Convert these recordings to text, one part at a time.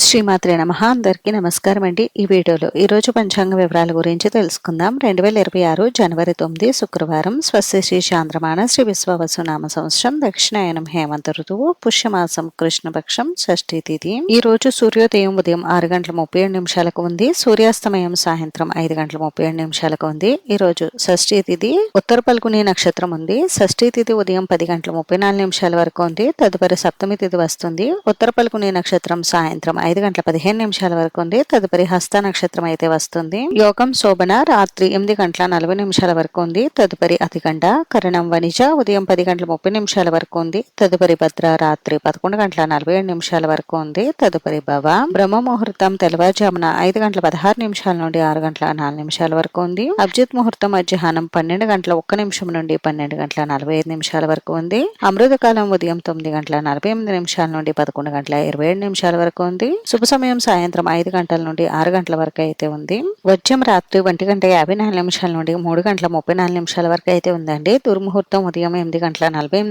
శ్రీమాత్రే నమః. అందరికీ నమస్కారం అండి. ఈ వీడియోలో ఈరోజు పంచాంగ వివరాల గురించి తెలుసుకుందాం. 2026 జనవరి 9 శుక్రవారం. స్వస్తి శ్రీ చాంద్రమాన శ్రీ విశ్వవసు నామ సంవత్సరం దక్షిణాయనం హేమంత ఋతువు పుష్యమాసం కృష్ణపక్షం షష్ఠీ తిథి. ఈ రోజు సూర్యోదయం ఉదయం 6:37 ఉంది. సూర్యాస్తమయం సాయంత్రం 5:37 ఉంది. ఈ రోజు షష్ఠీ తిథి ఉత్తర పల్గుని నక్షత్రం ఉంది. షష్ఠీ తిథి ఉదయం 10:34 వరకు ఉంది. తదుపరి సప్తమి తిథి వస్తుంది. ఉత్తర పల్గుని నక్షత్రం సాయంత్రం 5:15 వరకు ఉంది. తదుపరి హస్త నక్షత్రం అయితే వస్తుంది. యోగం శోభన రాత్రి 8:40 వరకు ఉంది. తదుపరి అతిగండ కరణం వనిజ ఉదయం 10:30 వరకు ఉంది. తదుపరి భద్ర రాత్రి 11:47 వరకు ఉంది. తదుపరి భవ బ్రహ్మ ముహూర్తం తెల్లవారుజామున 5:16 నుండి 6:04 వరకు ఉంది. అభిజిత్ ముహూర్తం మధ్యాహ్నం 12:01 నుండి 12:45 వరకు ఉంది. అమృత కాలం ఉదయం 9:48 నుండి 11:27 వరకు ఉంది. శుభ సమయం సాయంత్రం 5 గంటల నుండి 6 గంటల వరకు అయితే ఉంది. వజ్రం రాత్రి 1:54 నుండి 3:34 వరకు అయితే ఉందండి. దుర్ముహూర్తం ఉదయం 8:48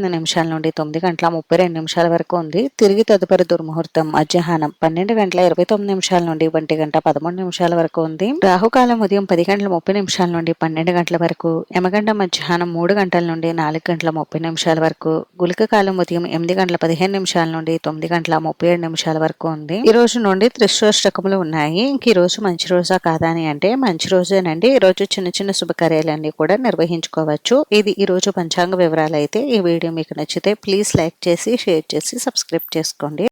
నుండి 9:32 వరకు ఉంది. తిరిగి తదుపరి దుర్ముహూర్తం మధ్యాహ్నం 12:29 నుండి 1:13 వరకు ఉంది. రాహుకాలం ఉదయం 10:30 నుండి 12 గంటల వరకు. యమగండ మధ్యాహ్నం 3 గంటల నుండి 4:30 వరకు. గుళిక కాలం ఉదయం 8:15 నుండి 9:37 వరకు ఉంది. ఈ రోజు నుండి త్రిశోష్టకములు ఉన్నాయి. ఇంక ఈ రోజు మంచి రోజా కాదా అని అంటే మంచి రోజేనండి. ఈ రోజు చిన్న చిన్న శుభకార్యాలన్నీ కూడా నిర్వహించుకోవచ్చు. ఇది ఈ రోజు పంచాంగ వివరాలు అయితే. ఈ వీడియో మీకు నచ్చితే ప్లీజ్ లైక్ చేసి షేర్ చేసి సబ్స్క్రైబ్ చేసుకోండి.